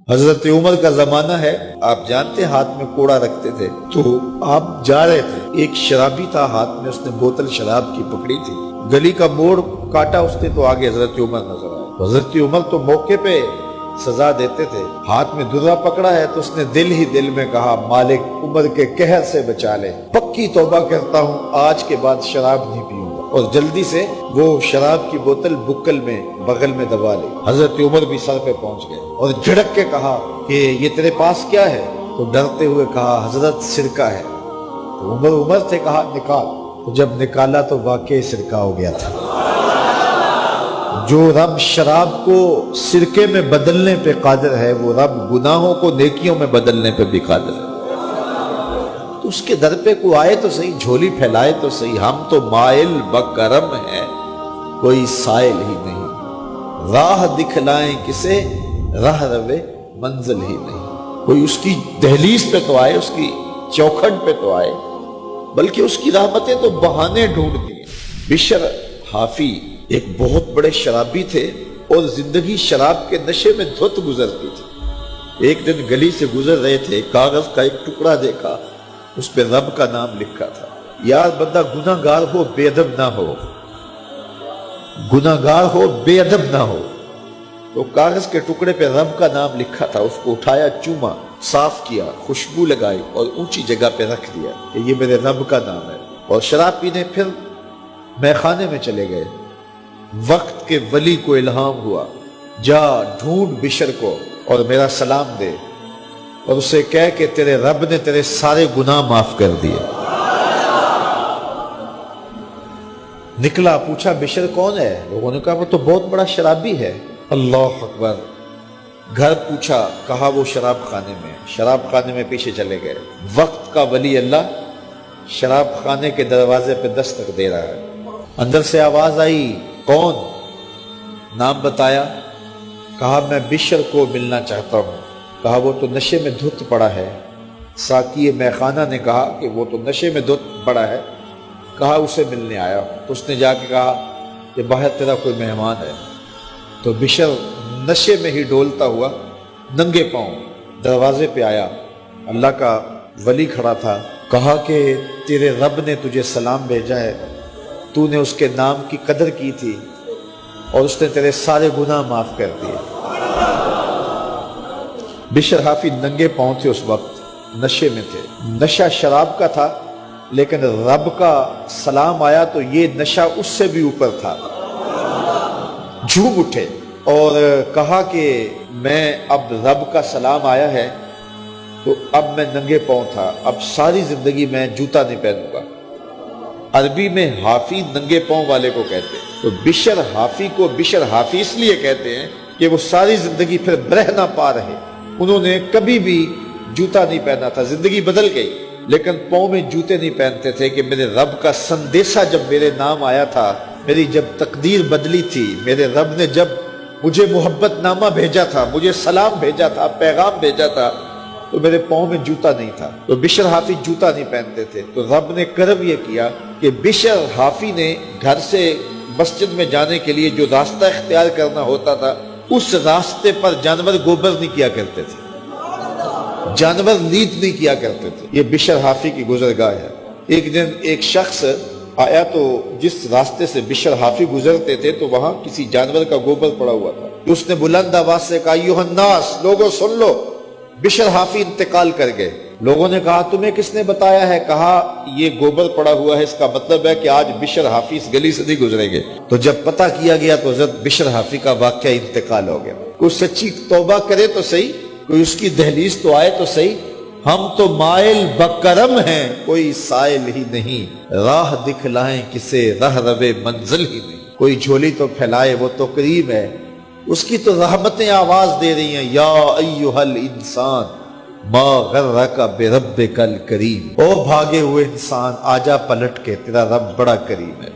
حضرت عمر کا زمانہ ہے، آپ جانتے ہاتھ میں کوڑا رکھتے تھے، تو آپ جا رہے تھے، ایک شرابی تھا، ہاتھ میں اس نے بوتل شراب کی پکڑی تھی، گلی کا موڑ کاٹا اس نے تو آگے حضرت عمر نظر آئے۔ حضرت عمر تو موقع پہ سزا دیتے تھے، ہاتھ میں درہ پکڑا ہے تو اس نے دل ہی دل میں کہا مالک عمر کے قہر سے بچا لے، پکی توبہ کرتا ہوں آج کے بعد شراب نہیں پیوں گا، اور جلدی سے وہ شراب کی بوتل بکل میں بغل میں دبا لی۔ حضرت عمر بھی سر پہ پہنچ گئے اور جھڑک کے کہا کہ یہ تیرے پاس کیا ہے؟ تو ڈرتے ہوئے کہا حضرت سرکہ ہے۔ تو عمر سے کہا نکال، تو جب نکالا تو واقعی سرکہ ہو گیا تھا۔ جو رب شراب کو سرکے میں بدلنے پہ قادر ہے، وہ رب گناہوں کو نیکیوں میں بدلنے پہ بھی قادر ہے۔ تو اس کے در پہ کوئی آئے تو صحیح، جھولی پھیلائے تو صحیح، ہم تو مائل بکرم ہیں، کوئی سائل ہی نہیں، راہ دکھلائیں کسے، راہ روے منزل ہی نہیں۔ کوئی اس کی دہلیز پہ تو آئے، اس کی چوکھٹ پہ تو آئے، بلکہ اس کی رحمتیں تو بہانے ڈھونڈتی ہیں۔ بشر حافی ایک بہت بڑے شرابی تھے اور زندگی شراب کے نشے میں دھت گزرتی تھی۔ ایک دن گلی سے گزر رہے تھے، کاغذ کا ایک ٹکڑا دیکھا، اس پہ رب کا نام لکھا تھا۔ یار بندہ گناہ گار ہو بے ادب نہ ہو، گناہ گار ہو بے ادب نہ ہو۔ تو کاغذ کے ٹکڑے پہ رب کا نام لکھا تھا، اس کو اٹھایا، چوما، صاف کیا، خوشبو لگائی اور اونچی جگہ پہ رکھ دیا کہ یہ میرے رب کا نام ہے، اور شراب پینے پھر میخانے میں چلے گئے۔ وقت کے ولی کو الہام ہوا، جا ڈھونڈ بشر کو اور میرا سلام دے، اور اسے کہہ کہ تیرے رب نے تیرے سارے گناہ معاف کر دیے۔ نکلا، پوچھا بشر کون ہے؟ لوگوں نے کہا وہ تو بہت بڑا شرابی ہے۔ اللہ اکبر۔ گھر پوچھا، کہا وہ شراب خانے میں۔ شراب خانے میں پیچھے چلے گئے۔ وقت کا ولی اللہ شراب خانے کے دروازے پہ دستک دے رہا ہے۔ اندر سے آواز آئی، کون؟ نام بتایا، کہا میں بشر کو ملنا چاہتا ہوں۔ کہا وہ تو نشے میں دھت پڑا ہے۔ ساقی میخانہ نے کہا کہ وہ تو نشے میں دھت پڑا ہے، کہا اسے ملنے آیا۔ تو اس نے جا کے کہا کہ باہر تیرا کوئی مہمان ہے۔ تو بشر نشے میں ہی ڈولتا ہوا ننگے پاؤں دروازے پہ آیا۔ اللہ کا ولی کھڑا تھا، کہا کہ تیرے رب نے تجھے سلام بھیجا ہے، تو نے اس کے نام کی قدر کی تھی اور اس نے تیرے سارے گناہ معاف کر دیے۔ بشر حافی ننگے پاؤں تھے، اس وقت نشے میں تھے۔ نشہ شراب کا تھا، لیکن رب کا سلام آیا تو یہ نشہ اس سے بھی اوپر تھا۔ جھوم اٹھے اور کہا کہ میں اب رب کا سلام آیا ہے تو اب میں ننگے پاؤں تھا، اب ساری زندگی میں جوتا نہیں پہنوں گا۔ عربی میں حافی ننگے پاؤں والے کو کہتے ہیں، تو بشر حافی کو بشر حافی اس لیے کہتے ہیں کہ وہ ساری زندگی پھر برہنہ پا رہے، انہوں نے کبھی بھی جوتا نہیں پہنا تھا، زندگی بدل گئی لیکن پاؤں میں جوتے نہیں پہنتے تھے کہ میرے رب کا سندیسہ جب میرے نام آیا تھا، میری جب تقدیر بدلی تھی، میرے رب نے جب مجھے محبت نامہ بھیجا تھا، مجھے سلام بھیجا تھا، پیغام بھیجا تھا، تو میرے پاؤں میں جوتا نہیں تھا۔ تو بشر حافی جوتا نہیں پہنتے تھے، تو رب نے کرم یہ کیا کہ بشر حافی نے گھر سے مسجد میں جانے کے لیے جو راستہ اختیار کرنا ہوتا تھا، اس راستے پر جانور گوبر نہیں کیا کرتے تھے، جانور لیت نہیں کیا کرتے تھے۔ یہ بشر حافی کی گزرگاہ ہے۔ ایک دن ایک شخص آیا تو جس راستے سے بشر حافی گزرتے تھے تو وہاں کسی جانور کا گوبر پڑا ہوا تھا۔ اس نے بلند آواز سے کہا، ایھا الناس، لوگوں سن لو، بشر حافی انتقال کر گئے۔ لوگوں نے کہا تمہیں کس نے بتایا ہے؟ کہا یہ گوبر پڑا ہوا ہے، اس کا مطلب ہے کہ آج بشر حافی اس گلی سے نہیں گزریں گے۔ تو جب پتہ کیا گیا تو حضرت بشر حافی کا واقعہ انتقال ہو گیا۔ کوئی سچی توبہ کرے تو صحیح، کوئی اس کی دہلیز تو آئے تو صحیح، ہم تو مائل بکرم ہیں، کوئی سائل ہی نہیں، راہ دکھلائیں کسے، راہ روے منزل ہی نہیں۔ کوئی جھولی تو پھیلائے، وہ تو کریم ہے، اس کی تو رحمتیں آواز دے رہی ہیں، یا ایھا الانسان ما غرک بربک الکریم، او بھاگے ہوئے انسان، آجا پلٹ کے، تیرا رب بڑا کریم ہے۔